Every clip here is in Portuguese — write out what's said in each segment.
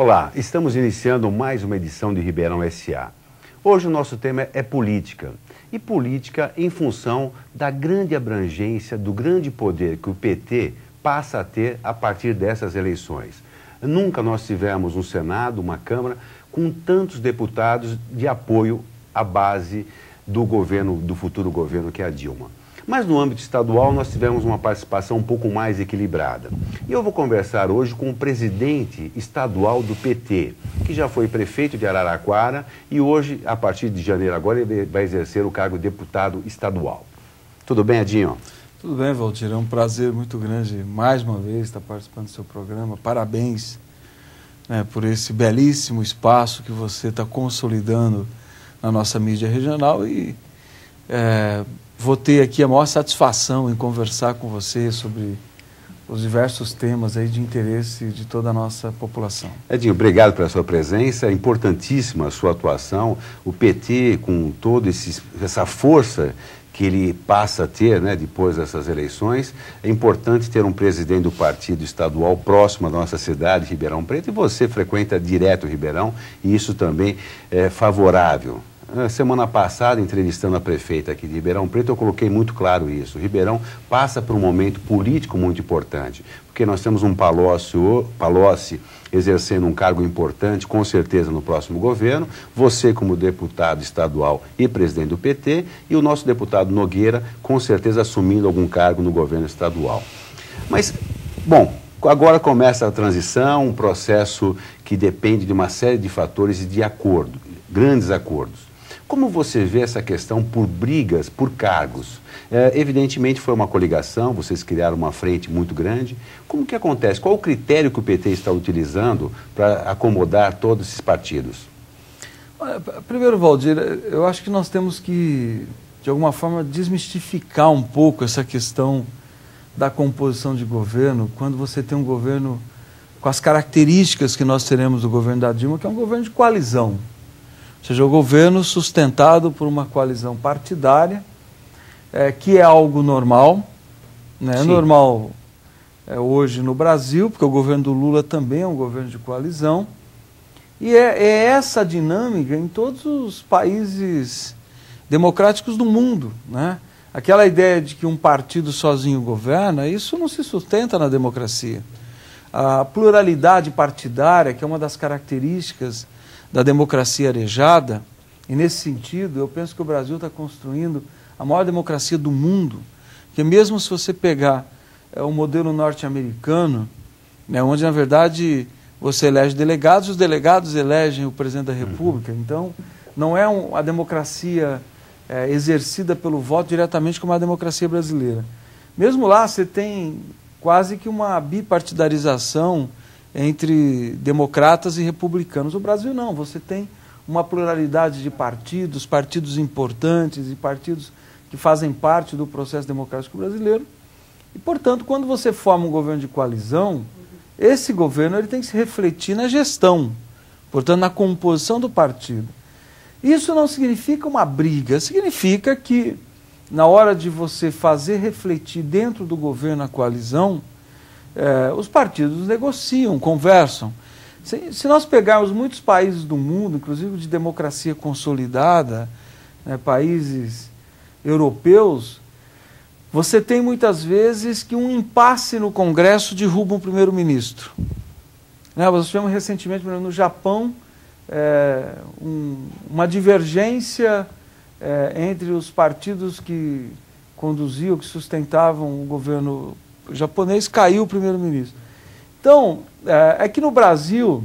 Olá, estamos iniciando mais uma edição de Ribeirão S.A. Hoje o nosso tema é política. E política em função da grande abrangência, do grande poder que o PT passa a ter a partir dessas eleições. Nunca nós tivemos um Senado, uma Câmara, com tantos deputados de apoio à base do governo, do futuro governo, que é a Dilma. Mas no âmbito estadual nós tivemos uma participação um pouco mais equilibrada. E eu vou conversar hoje com o presidente estadual do PT, que já foi prefeito de Araraquara e hoje, a partir de janeiro agora, ele vai exercer o cargo de deputado estadual. Tudo bem, Edinho? Tudo bem, Valdir. É um prazer muito grande, mais uma vez, estar participando do seu programa. Parabéns, né, por esse belíssimo espaço que você está consolidando na nossa mídia regional e vou ter aqui a maior satisfação em conversar com você sobre os diversos temas aí de interesse de toda a nossa população. Edinho, obrigado pela sua presença, é importantíssima a sua atuação. O PT, com toda essa força que ele passa a ter, né, depois dessas eleições, é importante ter um presidente do partido estadual próximo à nossa cidade, Ribeirão Preto, e você frequenta direto Ribeirão, e isso também é favorável. Semana passada, entrevistando a prefeita aqui de Ribeirão Preto, eu coloquei muito claro isso. Ribeirão passa por um momento político muito importante, porque nós temos um Palocci exercendo um cargo importante, com certeza, no próximo governo, você como deputado estadual e presidente do PT, e o nosso deputado Nogueira, com certeza, assumindo algum cargo no governo estadual. Mas, bom, agora começa a transição, um processo que depende de uma série de fatores e de acordo, grandes acordos. Como você vê essa questão por brigas, por cargos? Evidentemente foi uma coligação, vocês criaram uma frente muito grande. Como que acontece? Qual o critério que o PT está utilizando para acomodar todos esses partidos? Primeiro, Valdir, eu acho que nós temos que, de alguma forma, desmistificar um pouco essa questão da composição de governo, quando você tem um governo com as características que nós teremos do governo da Dilma, que é um governo de coalizão. Ou seja, o governo sustentado por uma coalizão partidária, que é algo normal, né? É normal hoje no Brasil, porque o governo do Lula também é um governo de coalizão, e é essa dinâmica em todos os países democráticos do mundo, né? Aquela ideia de que um partido sozinho governa, isso não se sustenta na democracia. A pluralidade partidária, que é uma das características da democracia arejada, e nesse sentido eu penso que o Brasil está construindo a maior democracia do mundo, porque mesmo se você pegar o modelo norte-americano, né, onde na verdade você elege delegados, os delegados elegem o presidente da República, então não é a democracia exercida pelo voto diretamente como a democracia brasileira. Mesmo lá você tem quase que uma bipartidarização entre democratas e republicanos. O Brasil não, você tem uma pluralidade de partidos, partidos importantes e partidos que fazem parte do processo democrático brasileiro. E, portanto, quando você forma um governo de coalizão, esse governo ele tem que se refletir na gestão, portanto, na composição do partido. Isso não significa uma briga, significa que, na hora de você fazer refletir dentro do governo a coalizão, os partidos negociam, conversam. Se nós pegarmos muitos países do mundo, inclusive de democracia consolidada, né, países europeus, você tem muitas vezes que um impasse no Congresso derruba um primeiro-ministro. Nós tivemos recentemente, por exemplo, no Japão, uma divergência entre os partidos que conduziam, que sustentavam o governo japonês, caiu o primeiro-ministro. Então, é que no Brasil,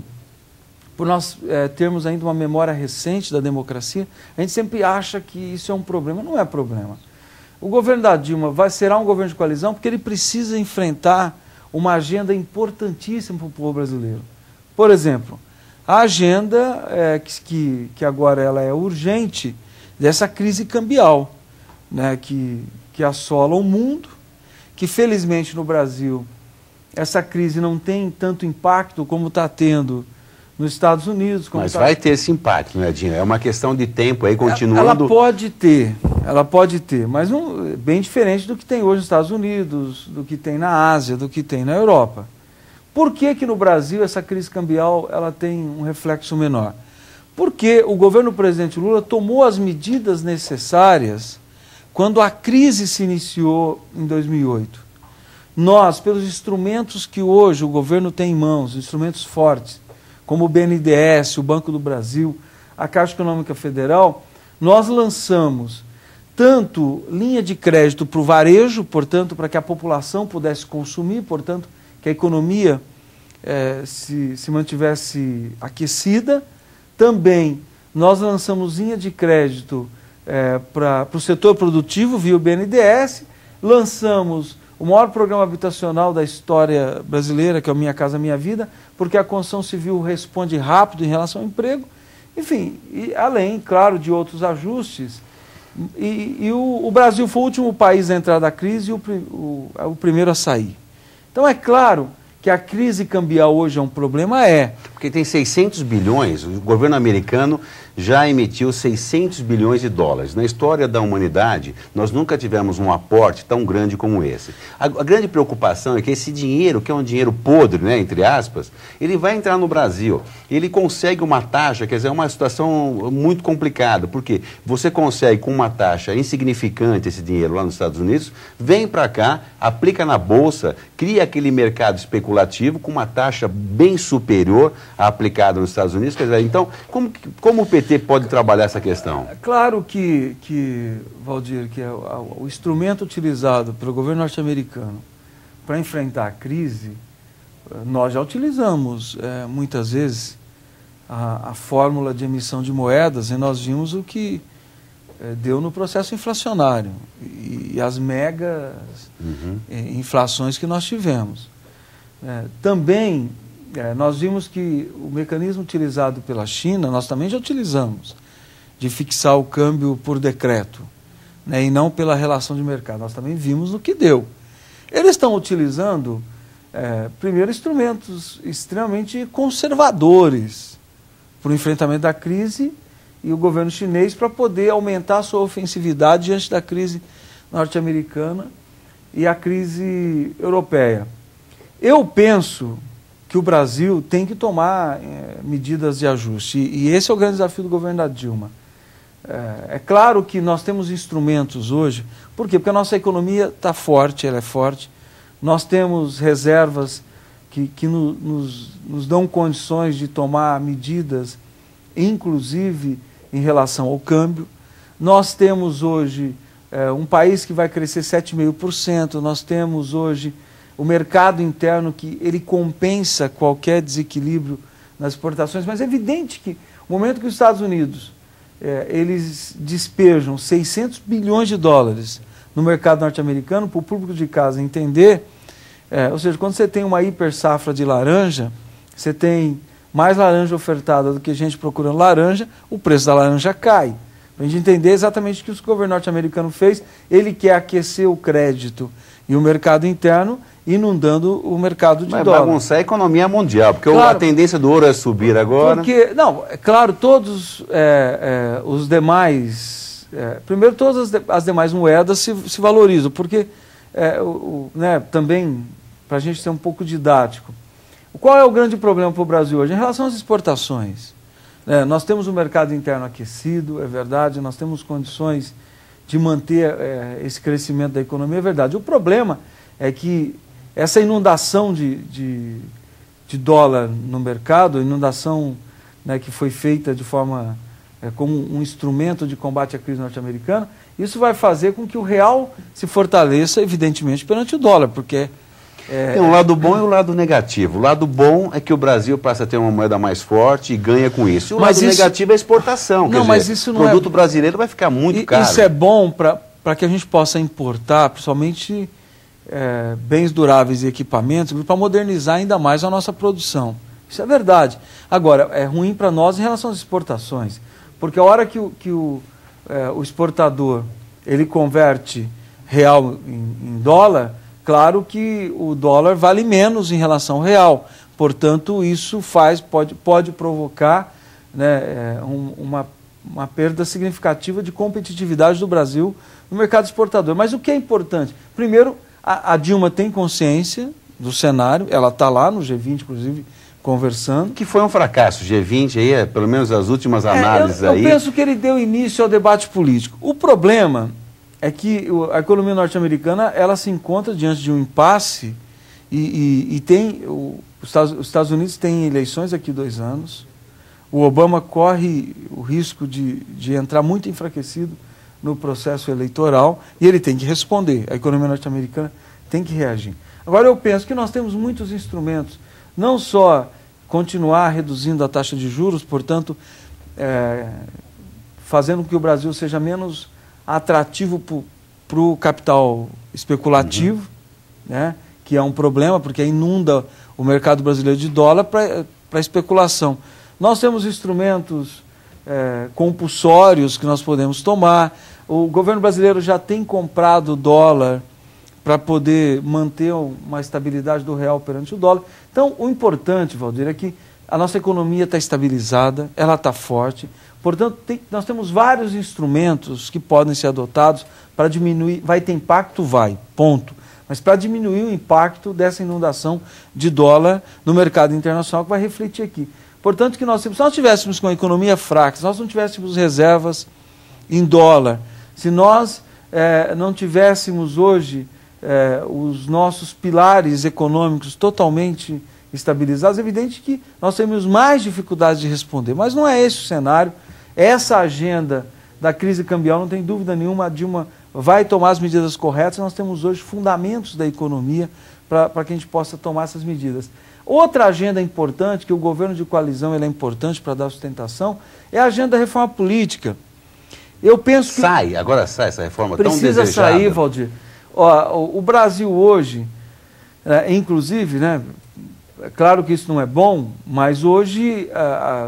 por nós termos ainda uma memória recente da democracia, a gente sempre acha que isso é um problema. Não é problema. O governo da Dilma será um governo de coalizão porque ele precisa enfrentar uma agenda importantíssima para o povo brasileiro. Por exemplo, a agenda que agora ela é urgente, dessa crise cambial, né, que assola o mundo, que felizmente no Brasil essa crise não tem tanto impacto como está tendo nos Estados Unidos. Mas vai ter esse impacto, né, Edinho? É uma questão de tempo aí, continuando... Ela pode ter, mas bem diferente do que tem hoje nos Estados Unidos, do que tem na Ásia, do que tem na Europa. Por que que no Brasil essa crise cambial ela tem um reflexo menor? Porque o governo do presidente Lula tomou as medidas necessárias quando a crise se iniciou em 2008. Nós, pelos instrumentos que hoje o governo tem em mãos, instrumentos fortes, como o BNDES, o Banco do Brasil, a Caixa Econômica Federal, nós lançamos tanto linha de crédito para o varejo, portanto, para que a população pudesse consumir, portanto, que a economia se mantivesse aquecida. Também nós lançamos linha de crédito para o setor produtivo via o BNDES, lançamos o maior programa habitacional da história brasileira, que é o Minha Casa Minha Vida, porque a construção civil responde rápido em relação ao emprego, enfim, e além, claro, de outros ajustes. E o Brasil foi o último país a entrar da crise e o primeiro a sair. Então é claro que a crise cambial hoje é um problema, Porque tem 600 bilhões, o governo americano já emitiu 600 bilhões de dólares. Na história da humanidade, nós nunca tivemos um aporte tão grande como esse. A grande preocupação é que esse dinheiro, que é um dinheiro podre, né, entre aspas, ele vai entrar no Brasil. Ele consegue uma taxa, quer dizer, é uma situação muito complicada, porque você consegue com uma taxa insignificante esse dinheiro lá nos Estados Unidos, vem para cá, aplica na Bolsa, cria aquele mercado especulativo com uma taxa bem superior à aplicada nos Estados Unidos. Quer dizer, então, como o PT pode trabalhar essa questão? Claro que Valdir, que o instrumento utilizado pelo governo norte-americano para enfrentar a crise, nós já utilizamos muitas vezes a fórmula de emissão de moedas e nós vimos o que deu no processo inflacionário e as megas inflações que nós tivemos. Também nós vimos que o mecanismo utilizado pela China, nós também já utilizamos, de fixar o câmbio por decreto, né, e não pela relação de mercado. Nós também vimos o que deu. Eles estão utilizando, primeiro, instrumentos extremamente conservadores para o enfrentamento da crise e o governo chinês para poder aumentar a sua ofensividade diante da crise norte-americana e a crise europeia. Eu penso que o Brasil tem que tomar medidas de ajuste. E esse é o grande desafio do governo da Dilma. É claro que nós temos instrumentos hoje. Por quê? Porque a nossa economia está forte, ela é forte. Nós temos reservas que nos dão condições de tomar medidas, inclusive em relação ao câmbio. Nós temos hoje um país que vai crescer 7,5%. Nós temos hoje o mercado interno que ele compensa qualquer desequilíbrio nas exportações, mas é evidente que no momento que os Estados Unidos eles despejam 600 bilhões de dólares no mercado norte-americano, para o público de casa entender, ou seja, quando você tem uma hiper safra de laranja, você tem mais laranja ofertada do que gente procurando laranja, o preço da laranja cai. Para a gente entender exatamente o que o governo norte-americano fez, ele quer aquecer o crédito e o mercado interno, inundando o mercado de dólar. Vai bagunçar a economia mundial, porque claro, a tendência do ouro é subir agora. Porque, não, é claro, todos os demais, primeiro todas as demais moedas se valorizam, porque, também, para a gente ser um pouco didático, qual é o grande problema para o Brasil hoje? Em relação às exportações, nós temos um mercado interno aquecido, é verdade, nós temos condições de manter esse crescimento da economia, é verdade. O problema é que essa inundação de dólar no mercado, inundação que foi feita de forma como um instrumento de combate à crise norte-americana, isso vai fazer com que o real se fortaleça, evidentemente, perante o dólar, porque... Tem um lado bom e um lado negativo. O lado bom é que o Brasil passa a ter uma moeda mais forte e ganha com isso. E o lado negativo é a exportação. Não, mas isso não o produto brasileiro vai ficar muito caro. Isso é bom para que a gente possa importar, principalmente... bens duráveis e equipamentos para modernizar ainda mais a nossa produção. Isso é verdade. Agora, é ruim para nós em relação às exportações, porque a hora que o exportador ele converte real em dólar, claro que o dólar vale menos em relação ao real. Portanto, isso pode provocar uma perda significativa de competitividade do Brasil no mercado exportador. Mas o que é importante? Primeiro, a Dilma tem consciência do cenário, ela está lá no G20, inclusive, conversando. Que foi um fracasso, o G20 aí, pelo menos as últimas análises eu aí. Eu penso que ele deu início ao debate político. O problema é que a economia norte-americana, ela se encontra diante de um impasse e tem, os Estados Unidos têm eleições daqui a 2 anos, o Obama corre o risco de entrar muito enfraquecido no processo eleitoral e ele tem que responder, a economia norte-americana tem que reagir. Agora eu penso que nós temos muitos instrumentos, não só continuar reduzindo a taxa de juros, portanto, fazendo com que o Brasil seja menos atrativo para o capital especulativo, né, que é um problema, porque inunda o mercado brasileiro de dólar para especulação. Nós temos instrumentos compulsórios que nós podemos tomar. O governo brasileiro já tem comprado dólar para poder manter uma estabilidade do real perante o dólar. Então, o importante, Valdir, é que a nossa economia está estabilizada, ela está forte, portanto, nós temos vários instrumentos que podem ser adotados para diminuir, vai ter impacto? Vai, ponto. Mas para diminuir o impacto dessa inundação de dólar no mercado internacional que vai refletir aqui. Portanto, que se nós tivéssemos com a economia fraca, se nós não tivéssemos reservas em dólar, se nós não tivéssemos hoje os nossos pilares econômicos totalmente estabilizados, é evidente que nós temos mais dificuldades de responder. Mas não é esse o cenário. Essa agenda da crise cambial, não tem dúvida nenhuma, a Dilma vai tomar as medidas corretas. Nós temos hoje fundamentos da economia para que a gente possa tomar essas medidas. Outra agenda importante, que o governo de coalizão é importante para dar sustentação, é a agenda da reforma política. Eu penso que agora sai essa reforma tão desejada. Precisa sair, Valdir. O Brasil hoje, inclusive, né, é claro que isso não é bom, mas hoje,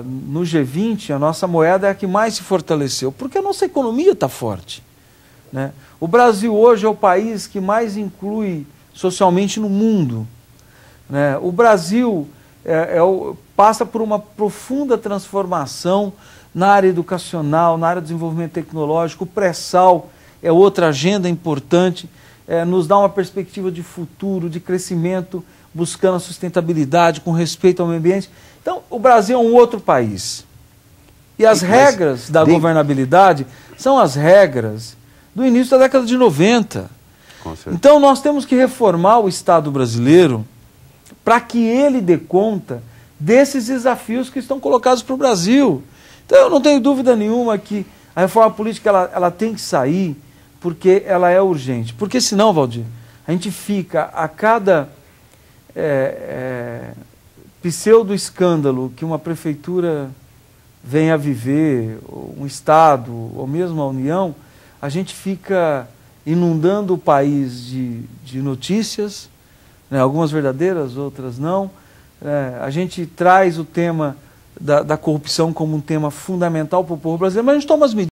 no G20, a nossa moeda é a que mais se fortaleceu, porque a nossa economia está forte, né? O Brasil hoje é o país que mais inclui socialmente no mundo, né? O Brasil passa por uma profunda transformação na área educacional, na área do desenvolvimento tecnológico. O pré-sal é outra agenda importante, nos dá uma perspectiva de futuro, de crescimento, buscando a sustentabilidade, com respeito ao meio ambiente. Então, o Brasil é um outro país. E as regras da governabilidade são as regras do início da década de 90. Então, nós temos que reformar o Estado brasileiro para que ele dê conta desses desafios que estão colocados para o Brasil. Então, eu não tenho dúvida nenhuma que a reforma política ela tem que sair, porque ela é urgente. Porque senão, Valdir, a gente fica a cada pseudo-escândalo que uma prefeitura vem a viver, um Estado, ou mesmo a União, a gente fica inundando o país de notícias, né, algumas verdadeiras, outras não. A gente traz o tema da corrupção como um tema fundamental para o povo brasileiro, mas a gente toma as medidas.